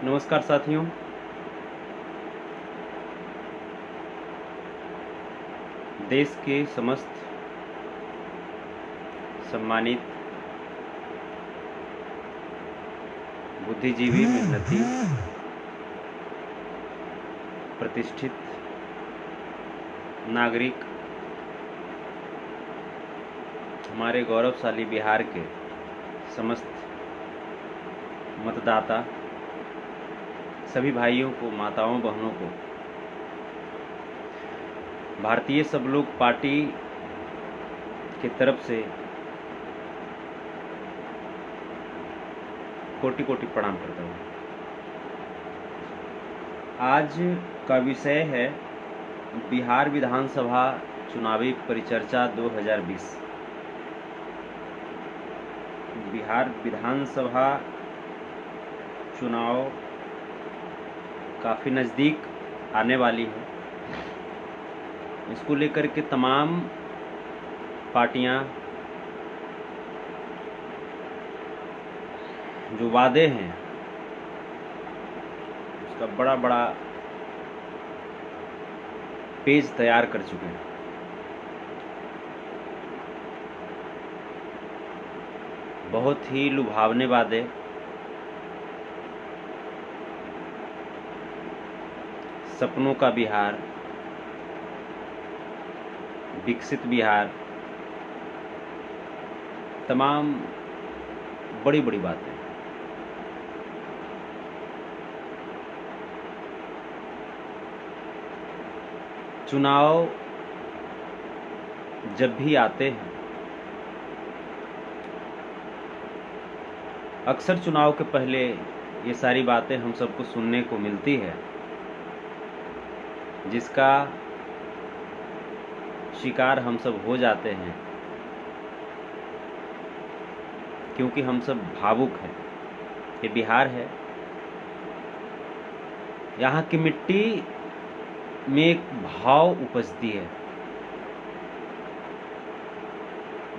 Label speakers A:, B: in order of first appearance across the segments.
A: नमस्कार साथियों। देश के समस्त सम्मानित बुद्धिजीवी, मेहनती, प्रतिष्ठित नागरिक, हमारे गौरवशाली बिहार के समस्त मतदाता, सभी भाइयों को, माताओं, बहनों को भारतीय सब लोग पार्टी की तरफ से कोटि कोटि प्रणाम करता हूँ। आज का विषय है बिहार विधानसभा चुनावी परिचर्चा 2020। बिहार विधानसभा चुनाव काफ़ी नज़दीक आने वाली है। इसको लेकर के तमाम पार्टियां जो वादे हैं उसका बड़ा बड़ा पेज तैयार कर चुके हैं। बहुत ही लुभावने वादे, सपनों का बिहार, विकसित बिहार, तमाम बड़ी बड़ी बातें। चुनाव जब भी आते हैं, अक्सर चुनाव के पहले ये सारी बातें हम सबको सुनने को मिलती है, जिसका शिकार हम सब हो जाते हैं, क्योंकि हम सब भावुक हैं। ये बिहार है, यहाँ की मिट्टी में एक भाव उपजती है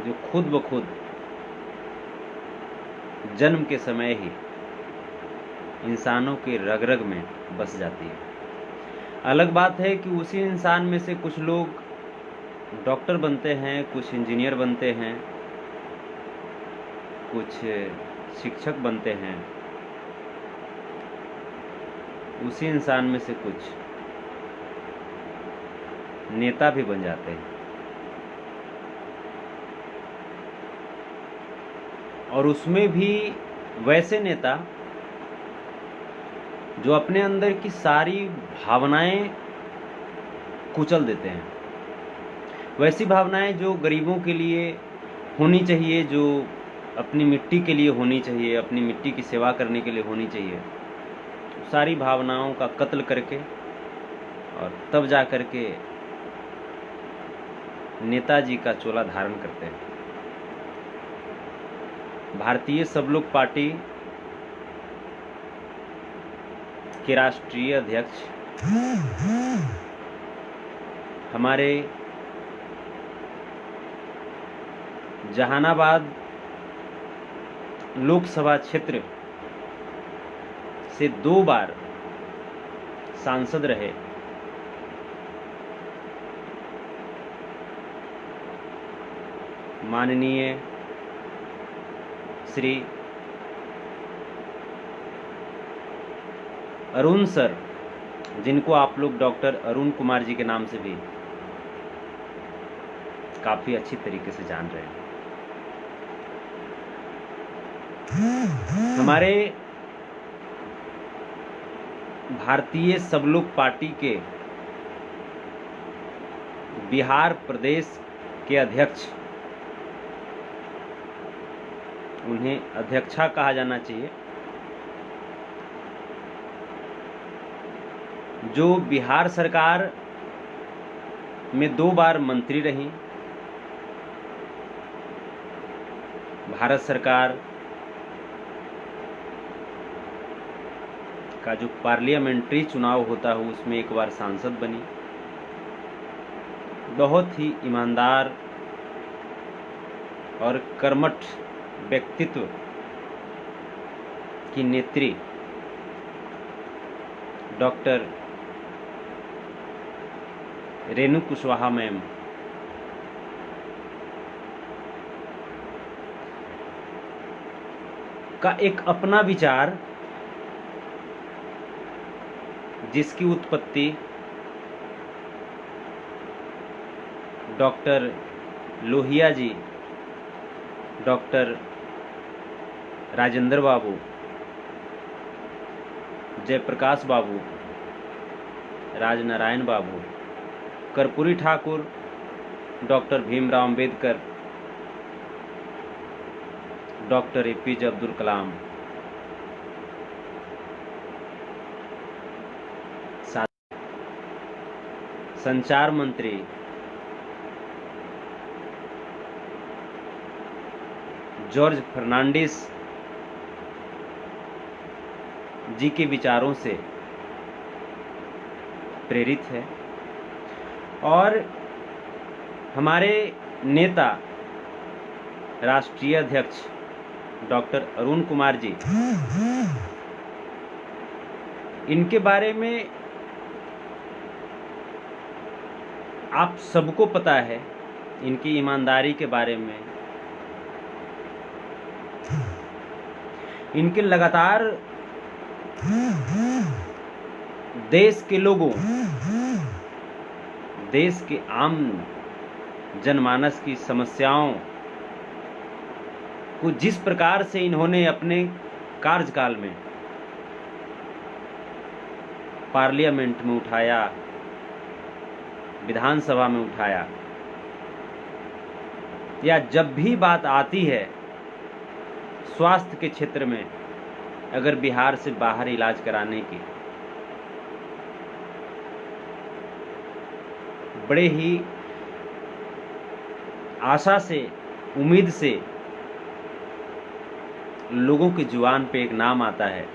A: जो खुद ब खुद जन्म के समय ही इंसानों के रग रग में बस जाती है। अलग बात है कि उसी इंसान में से कुछ लोग डॉक्टर बनते हैं, कुछ इंजीनियर बनते हैं, कुछ शिक्षक बनते हैं, उसी इंसान में से कुछ नेता भी बन जाते हैं। और उसमें भी वैसे नेता जो अपने अंदर की सारी भावनाएं कुचल देते हैं, वैसी भावनाएं जो गरीबों के लिए होनी चाहिए, जो अपनी मिट्टी के लिए होनी चाहिए, अपनी मिट्टी की सेवा करने के लिए होनी चाहिए, सारी भावनाओं का कत्ल करके और तब जा करके नेताजी का चोला धारण करते हैं। भारतीय सब लोग पार्टी के राष्ट्रीय अध्यक्ष हमारे जहानाबाद लोकसभा क्षेत्र से 2 बार सांसद रहे माननीय श्री अरुण सर, जिनको आप लोग डॉक्टर अरुण कुमार जी के नाम से भी काफी अच्छी तरीके से जान रहे हैं। हमारे भारतीय सब लोग पार्टी के बिहार प्रदेश के अध्यक्ष, उन्हें अध्यक्षा कहा जाना चाहिए, जो बिहार सरकार में 2 बार मंत्री रही, भारत सरकार का जो पार्लियामेंट्री चुनाव होता है उसमें 1 बार सांसद बनी। बहुत ही ईमानदार और कर्मठ व्यक्तित्व की नेत्री डॉक्टर रेणु कुशवाहा मैम, का एक अपना विचार, जिसकी उत्पत्ति doctor Lohia ji, doctor Rajendra Babu, Jayaprakash Babu, Rajnarayan Babu, Karpoori Thakur, doctor Bhimrao Ambedkar, doctor APJ Abdul Kalam, संचार मंत्री जॉर्ज फर्नांडिस जी के विचारों से प्रेरित है। और हमारे नेता राष्ट्रीय अध्यक्ष डॉक्टर अरुण कुमार जी, इनके बारे में आप सबको पता है, इनकी ईमानदारी के बारे में, इनके लगातार देश के लोगों, देश के आम जनमानस की समस्याओं को जिस प्रकार से इन्होंने अपने कार्यकाल में पार्लियामेंट में उठाया, विधानसभा में उठाया, या जब भी बात आती है स्वास्थ्य के क्षेत्र में, अगर बिहार से बाहर इलाज कराने की, बड़े ही आशा से, उम्मीद से लोगों की जुबान पे एक नाम आता है,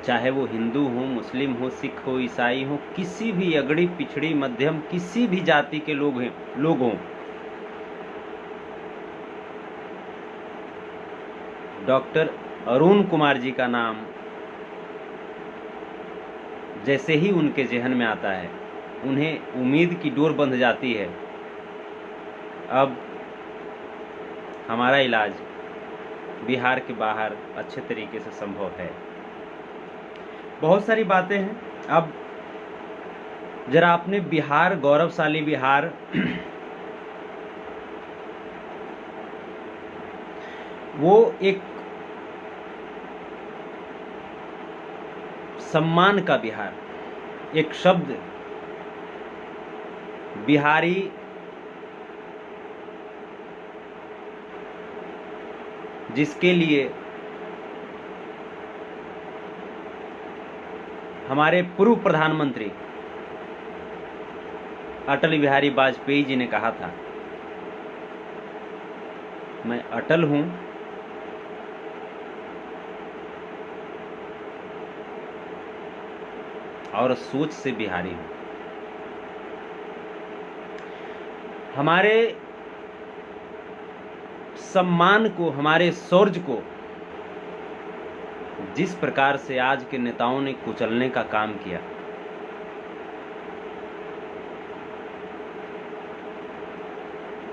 A: चाहे वो हिंदू हो, मुस्लिम हो, सिख हो, ईसाई हो, किसी भी अगड़ी पिछड़ी मध्यम किसी भी जाति के लोग हों, डॉक्टर अरुण कुमार जी का नाम जैसे ही उनके ज़हन में आता है, उन्हें उम्मीद की डोर बंध जाती है। अब हमारा इलाज बिहार के बाहर अच्छे तरीके से संभव है। बहुत सारी बातें हैं। अब जरा आपने बिहार, गौरवशाली बिहार, वो एक सम्मान का बिहार, एक शब्द बिहारी जिसके लिए हमारे पूर्व प्रधानमंत्री अटल बिहारी वाजपेयी जी ने कहा था, मैं अटल हूं और सोच से बिहारी हूं। हमारे सम्मान को, हमारे शौर्य को जिस प्रकार से आज के नेताओं ने कुचलने का काम किया,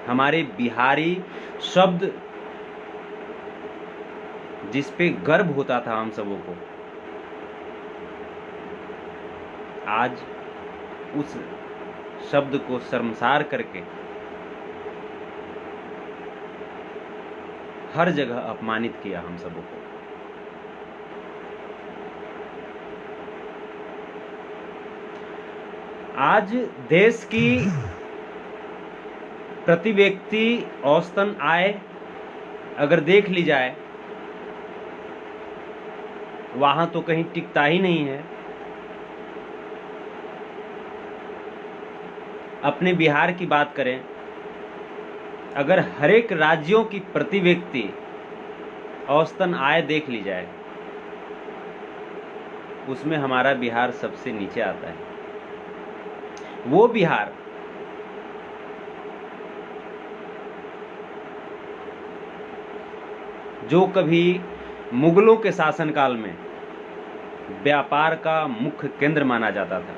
A: हमारे बिहारी शब्द जिस पे गर्व होता था हम सबों को, आज उस शब्द को शर्मसार करके हर जगह अपमानित किया हम सबों को। आज देश की प्रति व्यक्ति औसतन आय अगर देख ली जाए, वहां तो कहीं टिकता ही नहीं है। अपने बिहार की बात करें, अगर हर एक राज्यों की प्रति व्यक्ति औसतन आय देख ली जाए, उसमें हमारा बिहार सबसे नीचे आता है। वो बिहार जो कभी मुगलों के शासनकाल में व्यापार का मुख्य केंद्र माना जाता था।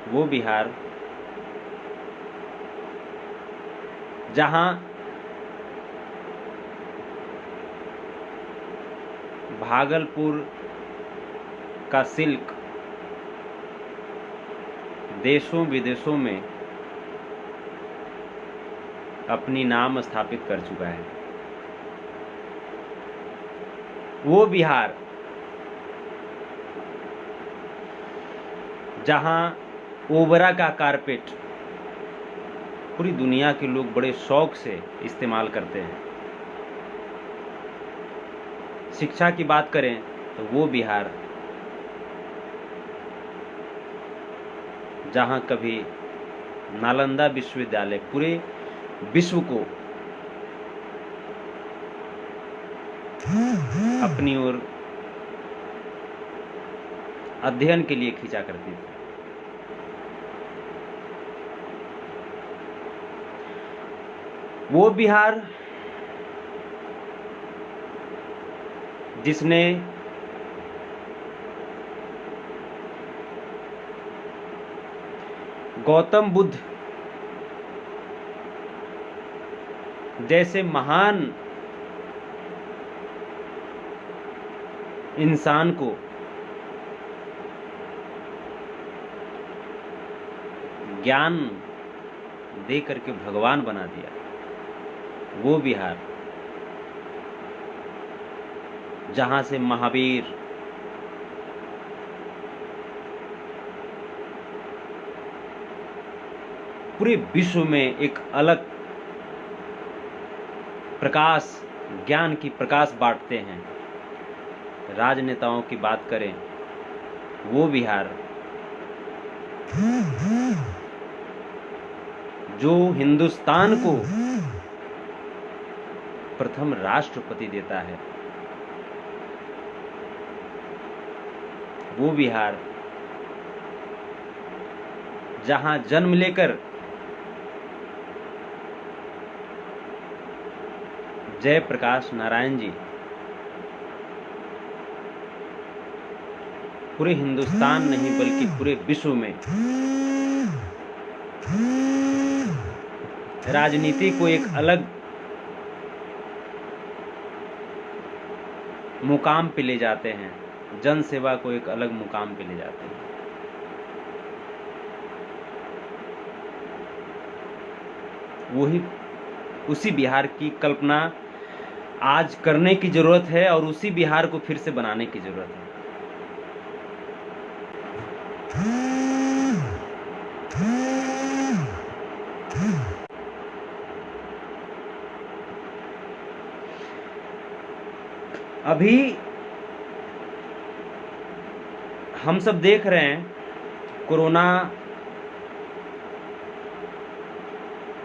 A: वो बिहार जहां भागलपुर का सिल्क देशों विदेशों में अपनी नाम स्थापित कर चुका है। वो बिहार जहां ओबरा का कारपेट पूरी दुनिया के लोग बड़े शौक से इस्तेमाल करते हैं। शिक्षा की बात करें तो वो बिहार जहां कभी नालंदा विश्वविद्यालय पूरे विश्व को अपनी ओर अध्ययन के लिए खींचा करती थी। वो बिहार जिसने गौतम बुद्ध जैसे महान इंसान को ज्ञान दे करके भगवान बना दिया। वो बिहार जहां से महावीर पूरे विश्व में एक अलग प्रकाश, ज्ञान की प्रकाश बांटते हैं। राजनेताओं की बात करें, वो बिहार जो हिंदुस्तान को प्रथम राष्ट्रपति देता है, वो बिहार जहां जन्म लेकर जयप्रकाश नारायण जी पूरे हिंदुस्तान नहीं बल्कि पूरे विश्व में राजनीति को एक अलग मुकाम पे ले जाते हैं, जन सेवा को एक अलग मुकाम पे ले जाते हैं। वही उसी बिहार की कल्पना आज करने की जरूरत है और उसी बिहार को फिर से बनाने की जरूरत है। अभी हम सब देख रहे हैं कोरोना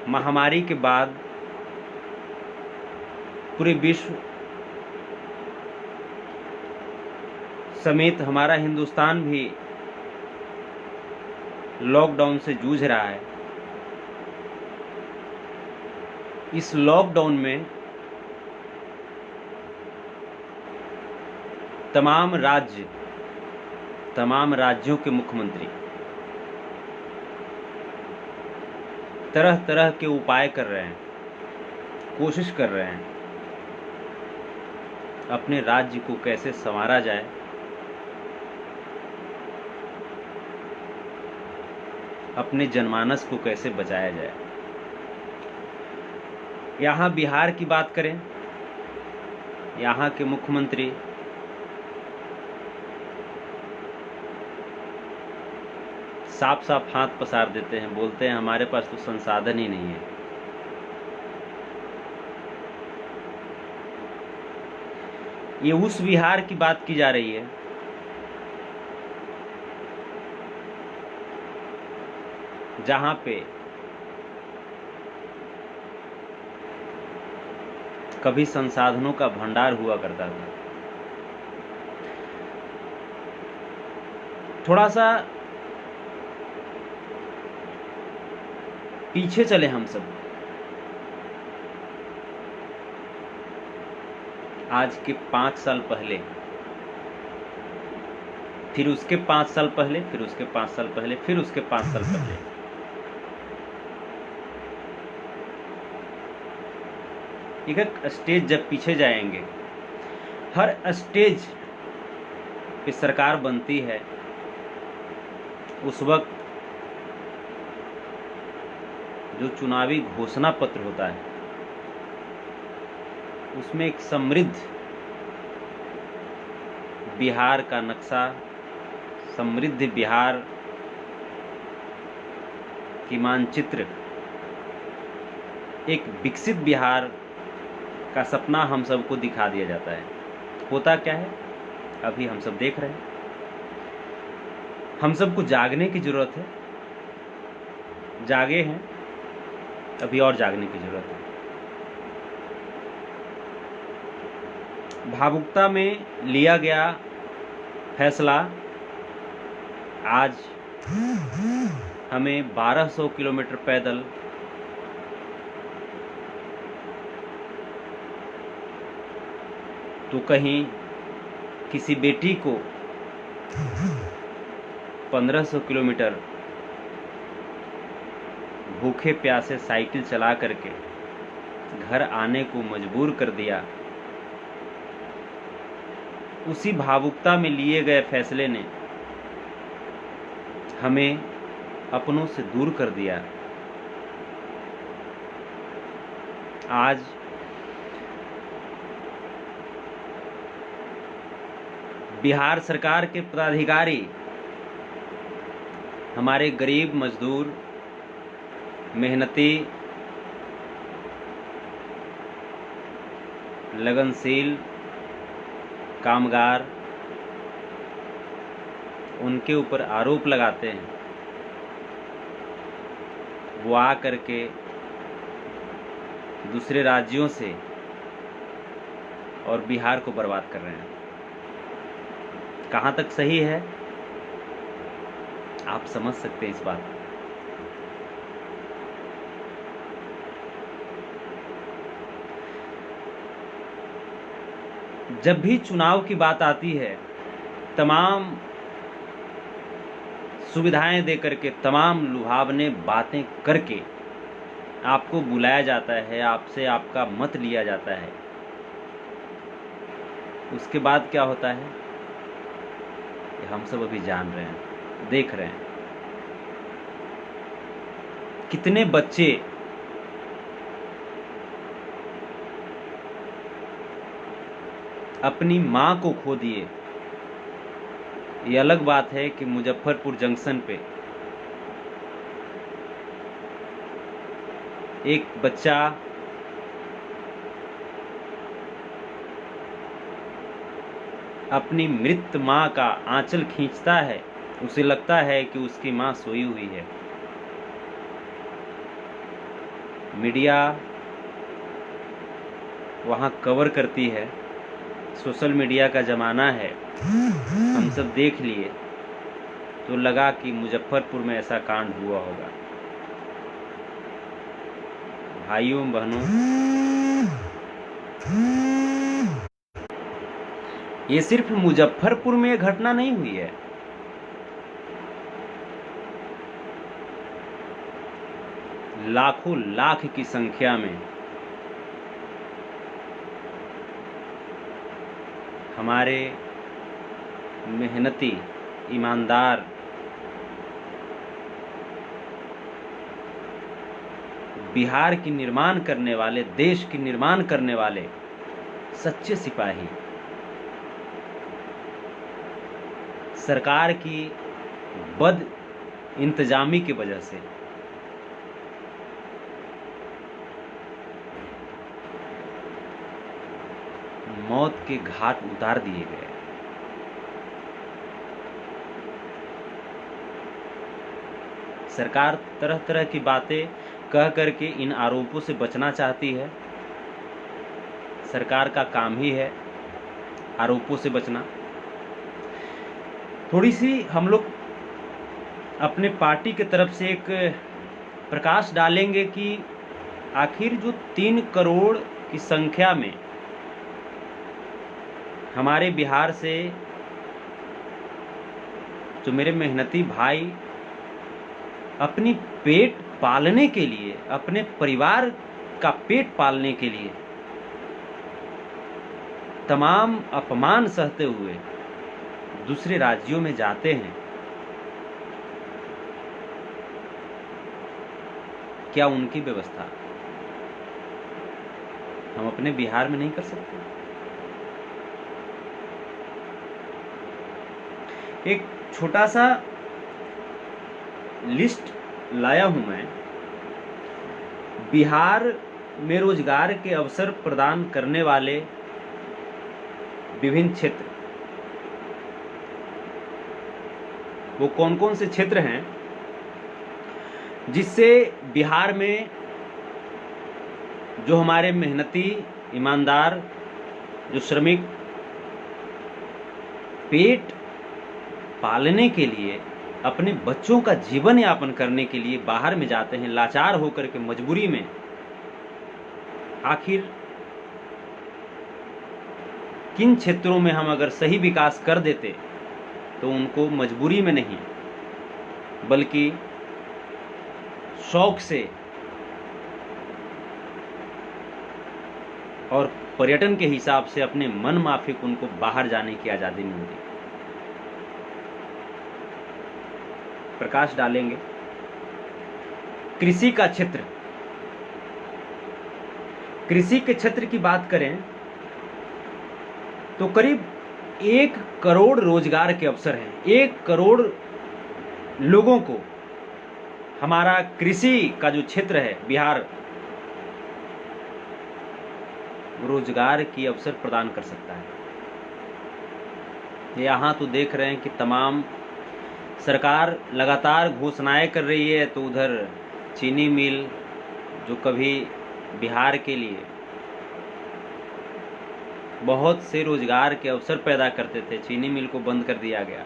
A: महामारी के बाद पूरे विश्व समेत हमारा हिंदुस्तान भी लॉकडाउन से जूझ रहा है। इस लॉकडाउन में तमाम राज्यों के मुख्यमंत्री तरह तरह के उपाय कर रहे हैं, कोशिश कर रहे हैं अपने राज्य को कैसे संवारा जाए, अपने जनमानस को कैसे बचाया जाए। यहाँ बिहार की बात करें, यहाँ के मुख्यमंत्री साफ साफ हाथ पसार देते हैं, बोलते हैं हमारे पास तो संसाधन ही नहीं है। ये उस बिहार की बात की जा रही है जहां पे कभी संसाधनों का भंडार हुआ करता था। थोड़ा सा पीछे चले हम सब। आज के 5 साल पहले, फिर उसके 5 साल पहले, फिर उसके 5 साल पहले, फिर उसके 5 साल पहले, एक स्टेज जब पीछे जाएंगे, हर स्टेज पे सरकार बनती है, उस वक्त जो चुनावी घोषणा पत्र होता है उसमें एक समृद्ध बिहार का नक्शा, समृद्ध बिहार की मानचित्र, एक विकसित बिहार का सपना हम सबको दिखा दिया जाता है। होता क्या है, अभी हम सब देख रहे हैं। हम सबको जागने की जरूरत है, जागे हैं, अभी और जागने की जरूरत है। भावुकता में लिया गया फैसला आज हमें 1200 किलोमीटर पैदल तो कहीं किसी बेटी को 1500 किलोमीटर भूखे प्यासे साइकिल चला करके घर आने को मजबूर कर दिया। उसी भावुकता में लिए गए फैसले ने हमें अपनों से दूर कर दिया। आज बिहार सरकार के पदाधिकारी हमारे गरीब मजदूर, मेहनती, लगनशील कामगार, उनके ऊपर आरोप लगाते हैं। वो आ करके दूसरे राज्यों से और बिहार को बर्बाद कर रहे हैं। कहाँ तक सही है आप समझ सकते हैं इस बात को। जब भी चुनाव की बात आती है, तमाम सुविधाएं दे करके, तमाम लुभावने बातें करके आपको बुलाया जाता है, आपसे आपका मत लिया जाता है। उसके बाद क्या होता है ये हम सब अभी जान रहे हैं, देख रहे हैं। कितने बच्चे अपनी मां को खो दिए। ये अलग बात है कि मुजफ्फरपुर जंक्शन पे एक बच्चा अपनी मृत मां का आंचल खींचता है, उसे लगता है कि उसकी मां सोई हुई है। मीडिया वहां कवर करती है, सोशल मीडिया का ज़माना है, हम सब देख लिए तो लगा कि मुजफ्फरपुर में ऐसा कांड हुआ होगा। भाइयों बहनों, ये सिर्फ मुजफ्फरपुर में ये घटना नहीं हुई है। लाखों लाख की संख्या में हमारे मेहनती, ईमानदार, बिहार की निर्माण करने वाले, देश की निर्माण करने वाले सच्चे सिपाही सरकार की बद इंतजामी की वजह से मौत के घाट उतार दिए गए। सरकार तरह तरह की बातें कह करके इन आरोपों से बचना चाहती है। सरकार का काम ही है आरोपों से बचना। थोड़ी सी हम लोग अपने पार्टी की तरफ से एक प्रकाश डालेंगे कि आखिर जो 3 करोड़ की संख्या में हमारे बिहार से जो मेरे मेहनती भाई अपनी पेट पालने के लिए, अपने परिवार का पेट पालने के लिए तमाम अपमान सहते हुए दूसरे राज्यों में जाते हैं, क्या उनकी व्यवस्था हम अपने बिहार में नहीं कर सकते? एक छोटा सा लिस्ट लाया हूं मैं, बिहार में रोजगार के अवसर प्रदान करने वाले विभिन्न क्षेत्र। वो कौन कौन से क्षेत्र हैं जिससे बिहार में जो हमारे मेहनती, ईमानदार, जो श्रमिक पेट पालने के लिए, अपने बच्चों का जीवन यापन करने के लिए बाहर में जाते हैं, लाचार होकर के मजबूरी में, आखिर किन क्षेत्रों में हम अगर सही विकास कर देते तो उनको मजबूरी में नहीं बल्कि शौक से और पर्यटन के हिसाब से अपने मन माफिक उनको बाहर जाने की आज़ादी मिलती। प्रकाश डालेंगे कृषि का क्षेत्र। कृषि के क्षेत्र की बात करें तो करीब 1 करोड़ रोजगार के अवसर हैं। 1 करोड़ लोगों को हमारा कृषि का जो क्षेत्र है बिहार, रोजगार की अवसर प्रदान कर सकता है। यहाँ तो देख रहे हैं कि तमाम सरकार लगातार घोषणाएं कर रही है, तो उधर चीनी मिल जो कभी बिहार के लिए बहुत से रोजगार के अवसर पैदा करते थे, चीनी मिल को बंद कर दिया गया।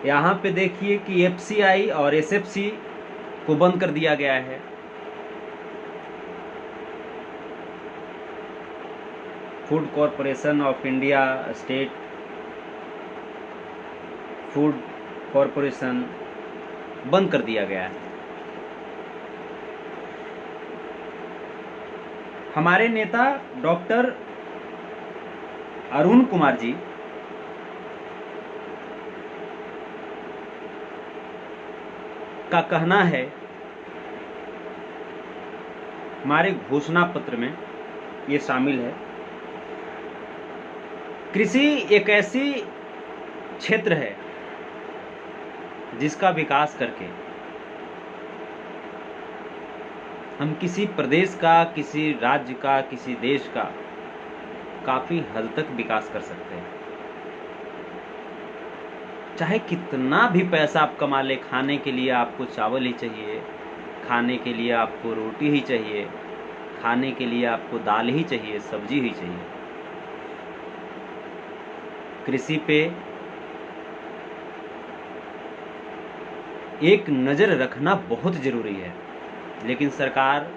A: यहाँ पे देखिए कि FCI और SFC को बंद कर दिया गया है। Food corporation of India, state food corporation बंद कर दिया गया है। हमारे नेता डॉक्टर अरुण कुमार जी का कहना है, हमारे घोषणा पत्र में ये शामिल है, कृषि एक ऐसी क्षेत्र है जिसका विकास करके हम किसी प्रदेश का, किसी राज्य का, किसी देश का काफी हद तक विकास कर सकते हैं। चाहे कितना भी पैसा आप कमा ले, खाने के लिए आपको चावल ही चाहिए, खाने के लिए आपको रोटी ही चाहिए, खाने के लिए आपको दाल ही चाहिए, सब्जी ही चाहिए। कृषि पे एक नजर रखना बहुत जरूरी है, लेकिन सरकार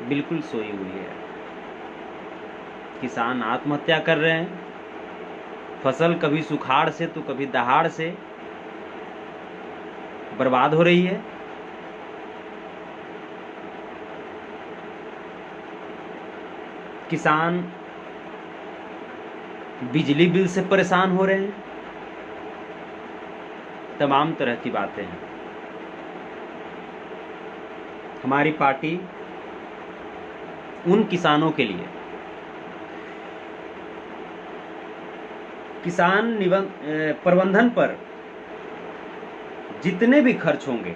A: बिल्कुल सोई हुई है। किसान आत्महत्या कर रहे हैं, फसल कभी सुखाड़ से तो कभी दहाड़ से बर्बाद हो रही है। किसान बिजली बिल से परेशान हो रहे हैं। तमाम तरह की बातें हैं। हमारी पार्टी उन किसानों के लिए किसान प्रबंधन पर जितने भी खर्च होंगे,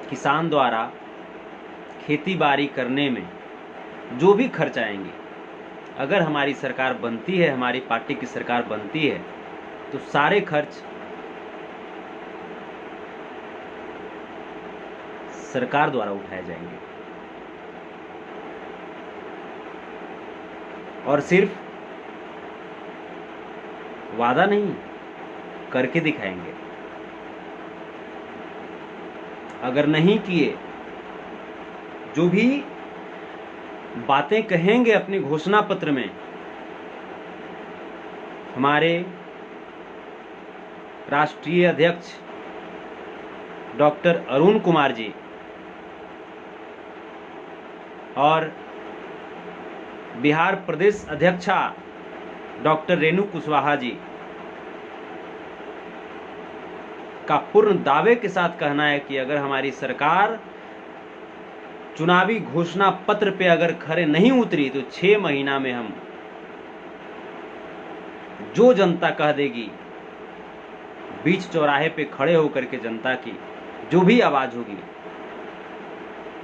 A: किसान द्वारा खेती बाड़ी करने में जो भी खर्च आएंगे, अगर हमारी सरकार बनती है, हमारी पार्टी की सरकार बनती है, तो सारे खर्च सरकार द्वारा उठाए जाएंगे और सिर्फ वादा नहीं, करके दिखाएंगे। अगर नहीं किए, जो भी बातें कहेंगे अपने घोषणा पत्र में, हमारे राष्ट्रीय अध्यक्ष डॉक्टर अरुण कुमार जी और बिहार प्रदेश अध्यक्षा डॉक्टर रेणु कुशवाहा जी का पूर्ण दावे के साथ कहना है कि अगर हमारी सरकार चुनावी घोषणा पत्र पे अगर खरे नहीं उतरी तो 6 महीना में हम जो जनता कह देगी, बीच चौराहे पे खड़े होकर के जनता की जो भी आवाज होगी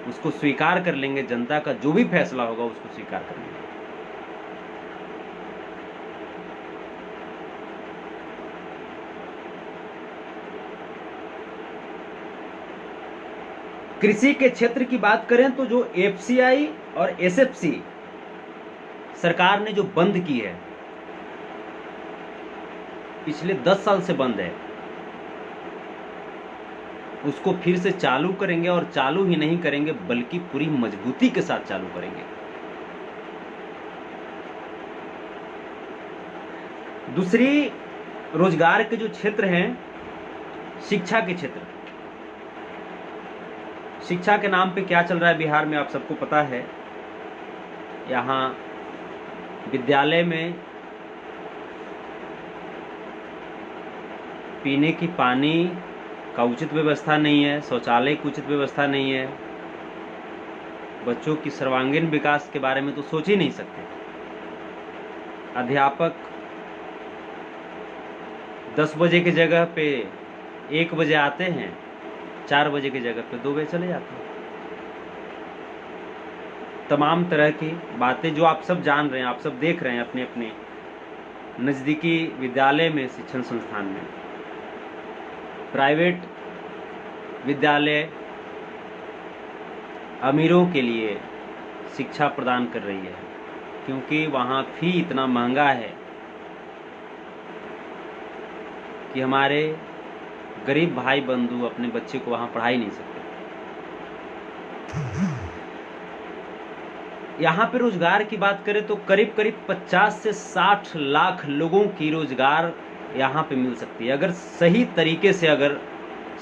A: उसको स्वीकार कर लेंगे। जनता का जो भी फैसला होगा उसको स्वीकार कर लेंगे। कृषि के क्षेत्र की बात करें तो जो एफसीआई और एसएफसी सरकार ने जो बंद की है, पिछले 10 साल से बंद है, उसको फिर से चालू करेंगे और चालू ही नहीं करेंगे बल्कि पूरी मजबूती के साथ चालू करेंगे। दूसरी रोजगार के जो क्षेत्र हैं, शिक्षा के क्षेत्र, शिक्षा के नाम पे क्या चल रहा है बिहार में आप सबको पता है। यहाँ विद्यालय में पीने की पानी का उचित व्यवस्था नहीं है, शौचालय की उचित व्यवस्था नहीं है, बच्चों की सर्वांगीण विकास के बारे में तो सोच ही नहीं सकते। अध्यापक 10 बजे की जगह पे 1 बजे आते हैं, 4 बजे की जगह पे 2 बजे चले जाते हैं। तमाम तरह की बातें जो आप सब जान रहे हैं, आप सब देख रहे हैं अपने अपने नज़दीकी विद्यालय में, शिक्षण संस्थान में। प्राइवेट विद्यालय अमीरों के लिए शिक्षा प्रदान कर रही है क्योंकि वहाँ फी इतना महंगा है कि हमारे गरीब भाई बंधु अपने बच्चे को वहाँ पढ़ा ही नहीं सकते। यहाँ पे रोजगार की बात करें तो करीब करीब 50 से 60 लाख लोगों की रोजगार यहाँ पे मिल सकती है अगर सही तरीके से, अगर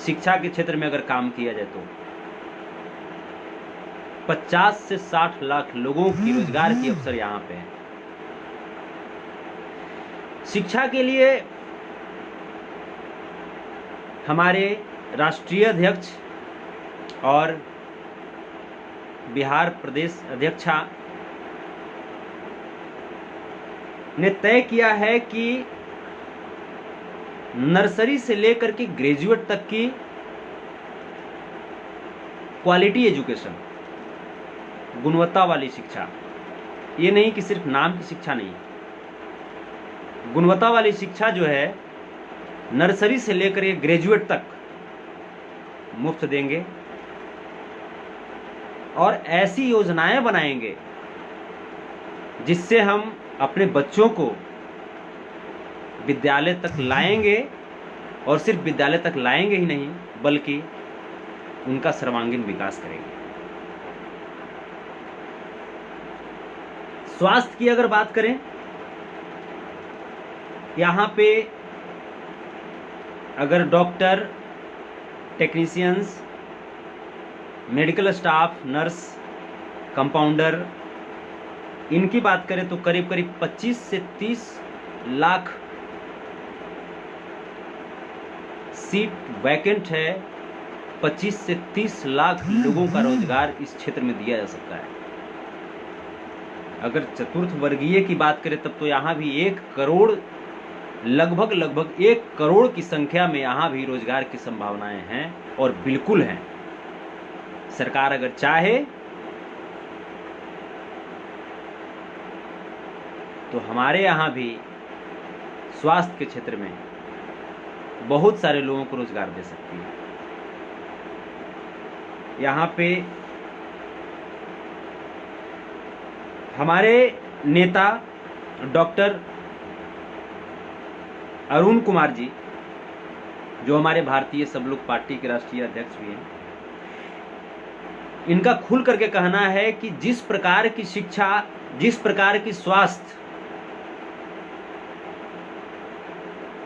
A: शिक्षा के क्षेत्र में अगर काम किया जाए तो 50 से 60 लाख लोगों की रोजगार की अवसर यहाँ पे है। शिक्षा के लिए हमारे राष्ट्रीय अध्यक्ष और बिहार प्रदेश अध्यक्षा ने तय किया है कि नर्सरी से लेकर के ग्रेजुएट तक की क्वालिटी एजुकेशन, गुणवत्ता वाली शिक्षा, ये नहीं कि सिर्फ नाम की शिक्षा नहीं, गुणवत्ता वाली शिक्षा जो है नर्सरी से लेकर के ग्रेजुएट तक मुफ्त देंगे और ऐसी योजनाएं बनाएंगे जिससे हम अपने बच्चों को विद्यालय तक लाएंगे और सिर्फ विद्यालय तक लाएंगे ही नहीं बल्कि उनका सर्वांगीण विकास करेंगे। स्वास्थ्य की अगर बात करें, यहाँ पे अगर doctor, technicians, medical staff, nurse, compounder, इनकी बात करें तो करीब करीब 25 से 30 लाख सीट वैकेंट है। 25 से 30 लाख लोगों का रोजगार इस क्षेत्र में दिया जा सकता है। अगर चतुर्थ वर्गीय की बात करें तब तो यहाँ भी 1 करोड़, लगभग 1 करोड़ की संख्या में यहाँ भी रोजगार की संभावनाएं हैं और बिल्कुल हैं। सरकार अगर चाहे तो हमारे यहाँ भी स्वास्थ्य के क्षेत्र में बहुत सारे लोगों को रोजगार दे सकती है। यहाँ पे हमारे नेता डॉक्टर अरुण कुमार जी, जो हमारे भारतीय सब लोग पार्टी के राष्ट्रीय अध्यक्ष भी हैं, इनका खुल करके कहना है कि जिस प्रकार की शिक्षा, जिस प्रकार की स्वास्थ्य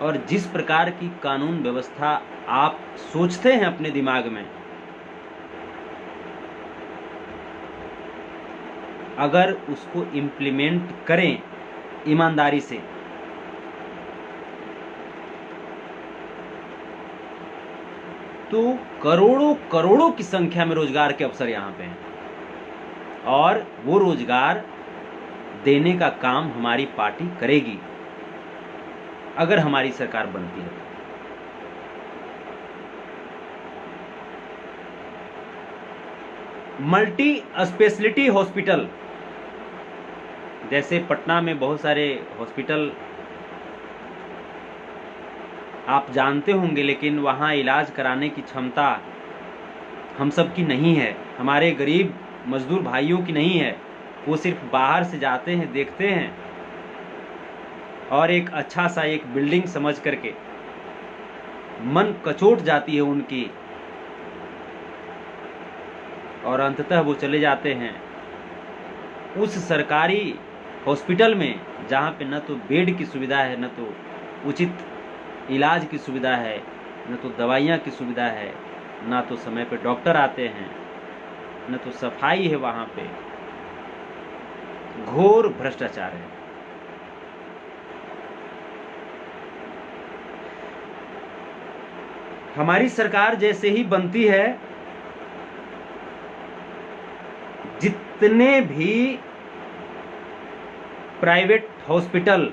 A: और जिस प्रकार की कानून व्यवस्था आप सोचते हैं अपने दिमाग में, अगर उसको इम्प्लीमेंट करें ईमानदारी से, तो करोड़ों करोड़ों की संख्या में रोजगार के अवसर यहाँ पे हैं और वो रोजगार देने का काम हमारी पार्टी करेगी अगर हमारी सरकार बनती है। मल्टी स्पेशलिटी हॉस्पिटल, जैसे पटना में बहुत सारे हॉस्पिटल आप जानते होंगे, लेकिन वहाँ इलाज कराने की क्षमता हम सब की नहीं है, हमारे गरीब मजदूर भाइयों की नहीं है। वो सिर्फ बाहर से जाते हैं, देखते हैं और एक अच्छा सा एक बिल्डिंग समझ करके मन कचोट जाती है उनकी और अंततः वो चले जाते हैं उस सरकारी हॉस्पिटल में जहाँ पे न तो बेड की सुविधा है, न तो उचित इलाज की सुविधा है, न तो दवाइयाँ की सुविधा है, ना तो समय पे डॉक्टर आते हैं, न तो सफाई है। वहाँ पे घोर भ्रष्टाचार है। हमारी सरकार जैसे ही बनती है, जितने भी प्राइवेट हॉस्पिटल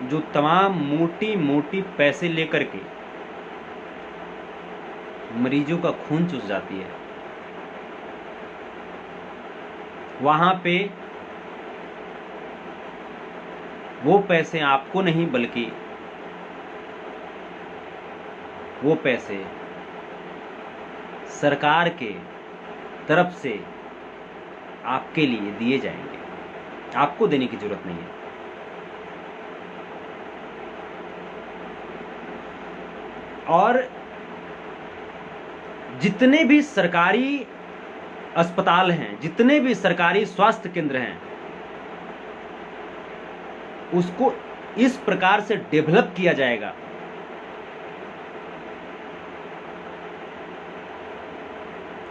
A: जो तमाम मोटी मोटी पैसे लेकर के मरीजों का खून चूस जाती है, वहां पे वो पैसे आपको नहीं बल्कि वो पैसे सरकार के तरफ से आपके लिए दिए जाएंगे, आपको देने की जरूरत नहीं है। और जितने भी सरकारी अस्पताल हैं, जितने भी सरकारी स्वास्थ्य केंद्र हैं, उसको इस प्रकार से डेवलप किया जाएगा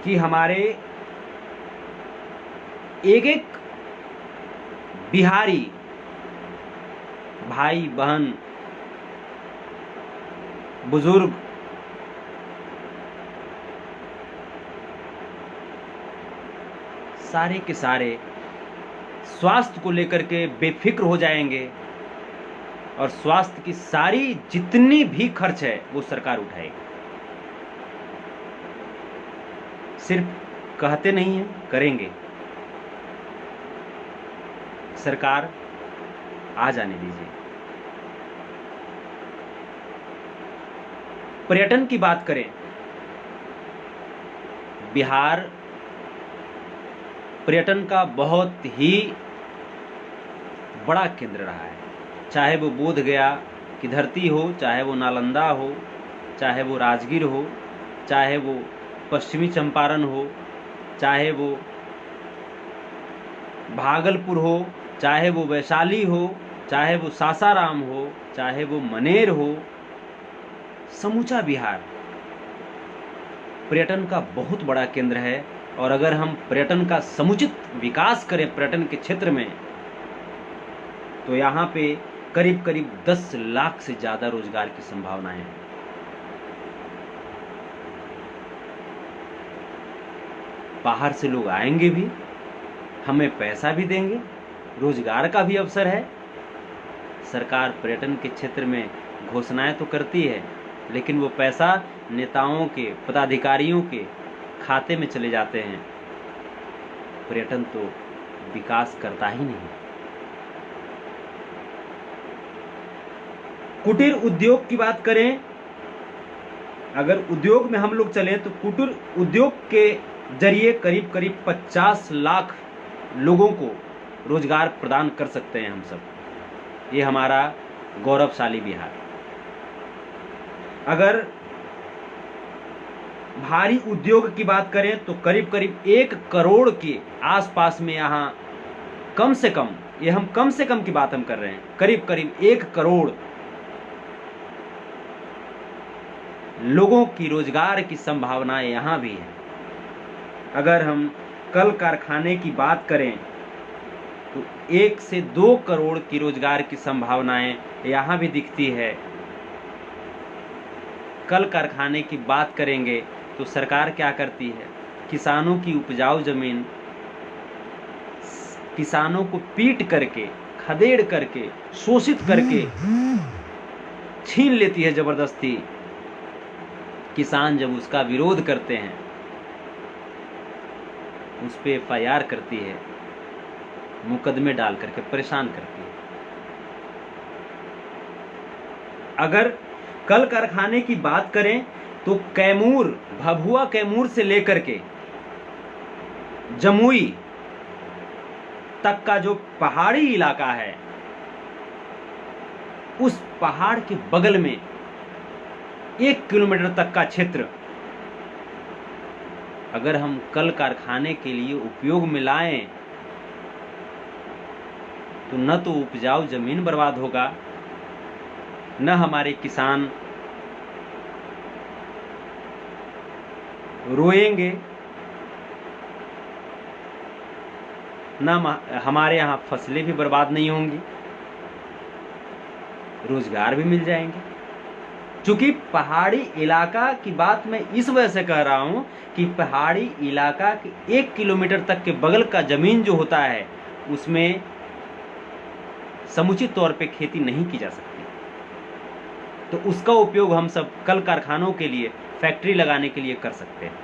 A: कि हमारे एक एक बिहारी भाई बहन बुजुर्ग सारे के सारे स्वास्थ्य को लेकर के बेफिक्र हो जाएंगे और स्वास्थ्य की सारी जितनी भी खर्च है वो सरकार उठाएगी। सिर्फ कहते नहीं है, करेंगे। सरकार आ जाने दीजिए। पर्यटन की बात करें, बिहार पर्यटन का बहुत ही बड़ा केंद्र रहा है। चाहे वो बोध गया की धरती हो, चाहे वो नालंदा हो, चाहे वो राजगीर हो, चाहे वो पश्चिमी चंपारण हो, चाहे वो भागलपुर हो, चाहे वो वैशाली हो, चाहे वो सासाराम हो, चाहे वो मनेर हो, समूचा बिहार पर्यटन का बहुत बड़ा केंद्र है। और अगर हम पर्यटन का समुचित विकास करें पर्यटन के क्षेत्र में, तो यहाँ पे करीब करीब 10 लाख से ज्यादा रोजगार की संभावनाएं हैं। बाहर से लोग आएंगे भी, हमें पैसा भी देंगे, रोजगार का भी अवसर है। सरकार पर्यटन के क्षेत्र में घोषणाएं तो करती है, लेकिन वो पैसा नेताओं के, पदाधिकारियों के खाते में चले जाते हैं। पर्यटन तो विकास करता ही नहीं। कुटीर उद्योग की बात करें, अगर उद्योग में हम लोग चलें तो कुटीर उद्योग के जरिए करीब करीब 50 लाख लोगों को रोजगार प्रदान कर सकते हैं हम सब। ये हमारा गौरवशाली बिहार। अगर भारी उद्योग की बात करें तो करीब करीब 1 करोड़ के आसपास में यहाँ कम से कम, ये हम कम से कम की बात हम कर रहे हैं, करीब करीब 1 करोड़ लोगों की रोजगार की संभावनाएं यहाँ भी है। अगर हम कल कारखाने की बात करें तो 1 से 2 करोड़ की रोजगार की संभावनाएं यहाँ भी दिखती है। कल कारखाने की बात करेंगे तो सरकार क्या करती है, किसानों की उपजाऊ जमीन किसानों को पीट करके, खदेड़ करके, शोषित करके छीन लेती है जबरदस्ती। किसान जब उसका विरोध करते हैं, उस पे FIR करती है, मुकदमे डाल करके परेशान करती है। अगर कल कारखाने की बात करें तो कैमूर, भभुआ कैमूर से लेकर के जमुई तक का जो पहाड़ी इलाका है, उस पहाड़ के बगल में 1 किलोमीटर तक का क्षेत्र अगर हम कल कारखाने के लिए उपयोग में लाएं तो न तो उपजाऊ जमीन बर्बाद होगा, न हमारे किसान रोएंगे, न हमारे यहाँ फसलें भी बर्बाद नहीं होंगी, रोजगार भी मिल जाएंगे। चूंकि पहाड़ी इलाका की बात मैं इस वजह से कह रहा हूं कि पहाड़ी इलाका के 1 किलोमीटर तक के बगल का जमीन जो होता है उसमें समुचित तौर पे खेती नहीं की जा सकती, तो उसका उपयोग हम सब कल कारखानों के लिए, फैक्ट्री लगाने के लिए कर सकते हैं।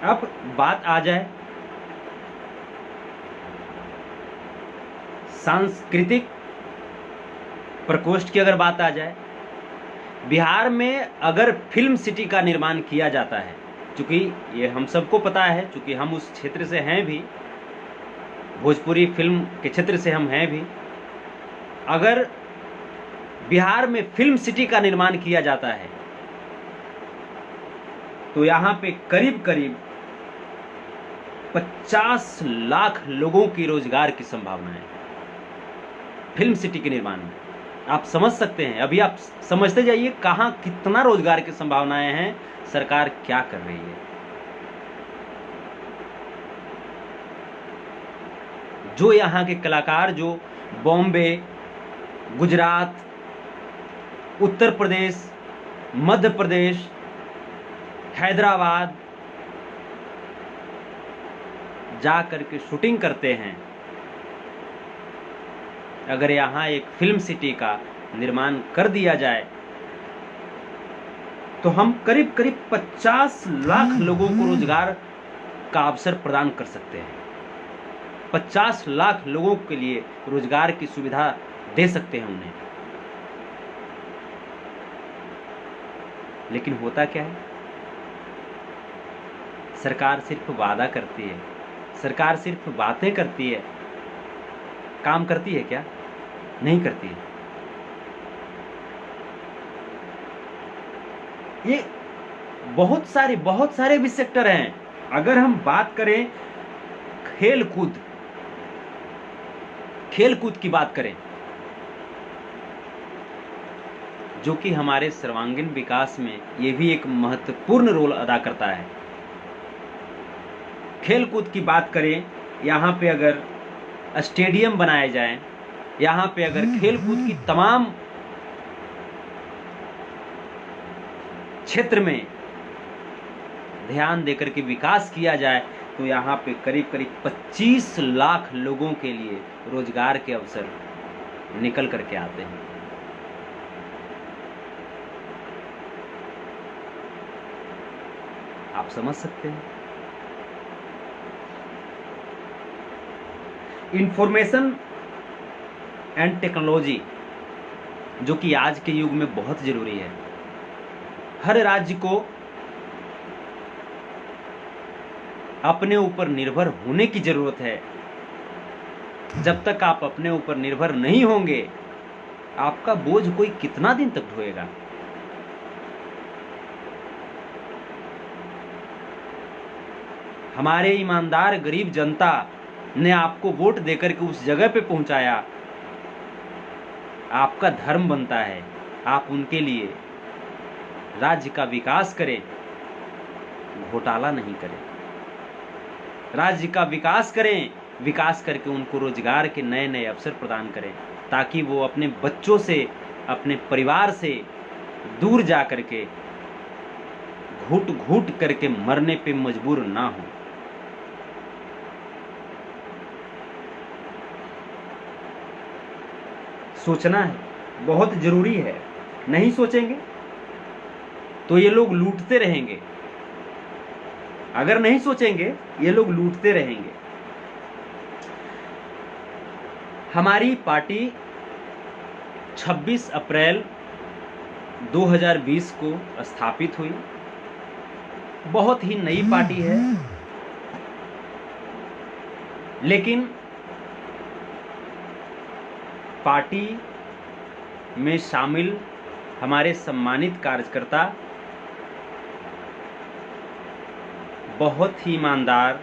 A: अब बात आ जाए सांस्कृतिक प्रकोष्ठ की, अगर बात आ जाए, बिहार में अगर फिल्म सिटी का निर्माण किया जाता है, चूंकि ये हम सबको पता है, चूंकि हम उस क्षेत्र से हैं भी, भोजपुरी फिल्म के क्षेत्र से हम हैं भी, अगर बिहार में फिल्म सिटी का निर्माण किया जाता है तो यहाँ पे करीब करीब 50 लाख लोगों की रोजगार की संभावना है फिल्म सिटी के निर्माण में। आप समझ सकते हैं, अभी आप समझते जाइए कहाँ कितना रोजगार की संभावनाएं हैं, सरकार क्या कर रही है। जो यहाँ के कलाकार जो बॉम्बे, गुजरात, उत्तर प्रदेश, मध्य प्रदेश, हैदराबाद जा करके शूटिंग करते हैं, अगर यहाँ एक फिल्म सिटी का निर्माण कर दिया जाए तो हम करीब करीब 50 लाख लोगों को रोजगार का अवसर प्रदान कर सकते हैं। 50 लाख लोगों के लिए रोजगार की सुविधा दे सकते हैं उन्हें। लेकिन होता क्या है, सरकार सिर्फ वादा करती है, सरकार सिर्फ बातें करती है, काम करती है क्या? नहीं करती है। ये बहुत सारे भी सेक्टर हैं। अगर हम बात करें खेलकूद की बात करें, जो कि हमारे सर्वांगीण विकास में ये भी एक महत्वपूर्ण रोल अदा करता है। खेलकूद की बात करें, यहाँ पे अगर स्टेडियम बनाए जाएं, यहाँ पे अगर खेलकूद की तमाम क्षेत्र में ध्यान देकर के विकास किया जाए तो यहाँ पे करीब करीब 25 लाख लोगों के लिए रोजगार के अवसर निकल करके आते हैं। आप समझ सकते हैं। इंफॉर्मेशन एंड टेक्नोलॉजी, जो कि आज के युग में बहुत जरूरी है। हर राज्य को अपने ऊपर निर्भर होने की जरूरत है। जब तक आप अपने ऊपर निर्भर नहीं होंगे आपका बोझ कोई कितना दिन तक ढोएगा? हमारे ईमानदार गरीब जनता ने आपको वोट देकर के उस जगह पे पहुंचाया। आपका धर्म बनता है आप उनके लिए राज्य का विकास करें, घोटाला नहीं करें। राज्य का विकास करें, विकास करके उनको रोजगार के नए नए अवसर प्रदान करें, ताकि वो अपने बच्चों से, अपने परिवार से दूर जा करके घुट घुट करके मरने पे मजबूर ना हो। सोचना है, बहुत जरूरी है। नहीं सोचेंगे तो ये लोग लूटते रहेंगे। अगर नहीं सोचेंगे ये लोग लूटते रहेंगे। हमारी पार्टी 26 अप्रैल 2020 को स्थापित हुई। बहुत ही नई पार्टी है, लेकिन पार्टी में शामिल हमारे सम्मानित कार्यकर्ता बहुत ही ईमानदार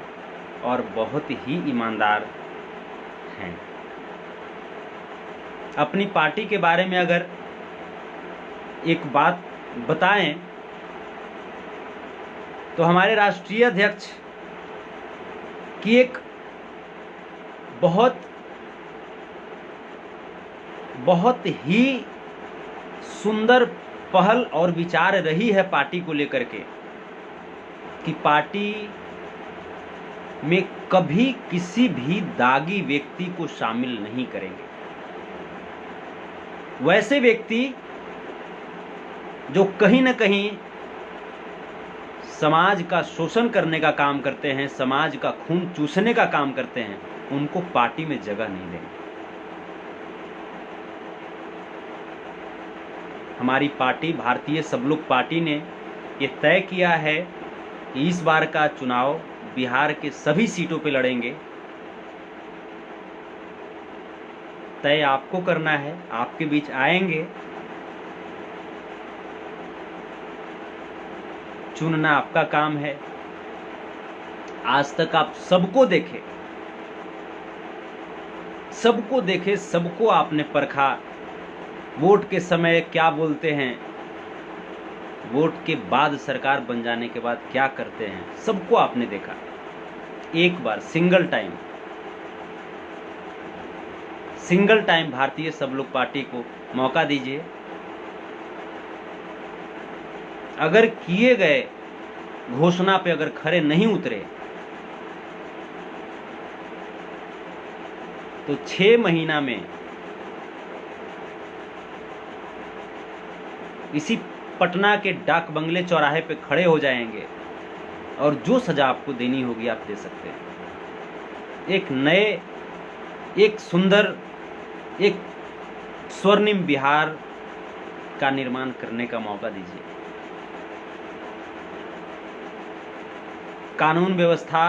A: और बहुत ही ईमानदार हैं। अपनी पार्टी के बारे में अगर एक बात बताएं तो हमारे राष्ट्रीय अध्यक्ष की एक बहुत ही सुंदर पहल और विचार रही है पार्टी को लेकर के, कि पार्टी में कभी किसी भी दागी व्यक्ति को शामिल नहीं करेंगे। वैसे व्यक्ति जो कहीं न कहीं समाज का शोषण करने का काम करते हैं, समाज का खून चूसने का काम करते हैं, उनको पार्टी में जगह नहीं देंगे। हमारी पार्टी भारतीय सब लोग पार्टी ने ये तय किया है कि इस बार का चुनाव बिहार के सभी सीटों पे लड़ेंगे। तय आपको करना है, आपके बीच आएंगे, चुनना आपका काम है। आज तक आप सबको देखे, सबको आपने परखा। वोट के समय क्या बोलते हैं, वोट के बाद सरकार बन जाने के बाद क्या करते हैं, सबको आपने देखा। एक बार सिंगल टाइम भारतीय सब लोग पार्टी को मौका दीजिए। अगर किए गए घोषणा पे अगर खरे नहीं उतरे तो 6 महीना में इसी पटना के डाक बंगले चौराहे पे खड़े हो जाएंगे और जो सजा आपको देनी होगी आप दे सकते हैं। एक सुंदर, एक स्वर्णिम बिहार का निर्माण करने का मौका दीजिए। कानून व्यवस्था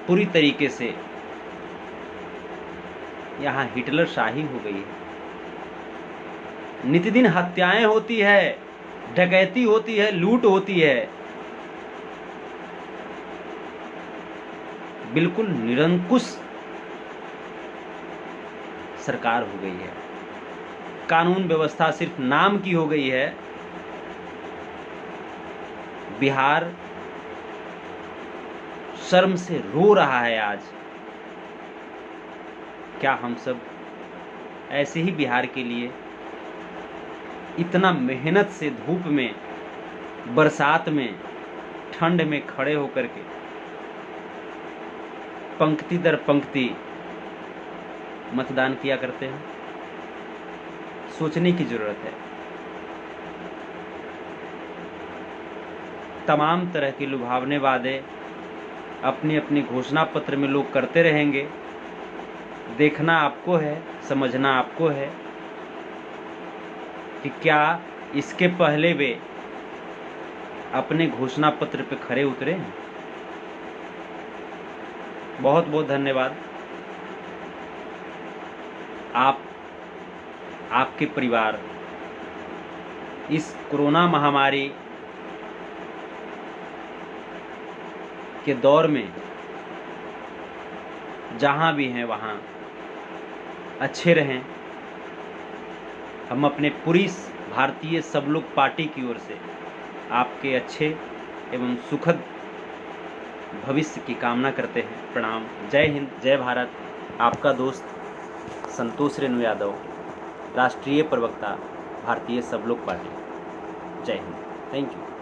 A: पूरी तरीके से यहाँ हिटलर शाही हो गई है। नित्यदिन हत्याएं होती है, डकैती होती है, लूट होती है। बिल्कुल निरंकुश सरकार हो गई है। कानून व्यवस्था सिर्फ नाम की हो गई है। बिहार शर्म से रो रहा है आज। क्या हम सब ऐसे ही बिहार के लिए इतना मेहनत से धूप में, बरसात में, ठंड में खड़े होकर के पंक्ति दर पंक्ति मतदान किया करते हैं? सोचने की जरूरत है। तमाम तरह के लुभावने वादे अपने अपने घोषणा पत्र में लोग करते रहेंगे। देखना आपको है, समझना आपको है कि क्या इसके पहले वे अपने घोषणा पत्र पे खरे उतरे हैं। बहुत बहुत धन्यवाद। आप आपके परिवार इस कोरोना महामारी के दौर में जहाँ भी हैं वहाँ अच्छे रहें। हम अपने पूरी भारतीय सब लोग पार्टी की ओर से आपके अच्छे एवं सुखद भविष्य की कामना करते हैं। प्रणाम। जय हिंद, जय भारत। आपका दोस्त संतोष रेणु यादव, राष्ट्रीय प्रवक्ता, भारतीय सब लोग पार्टी। जय हिंद। Thank you.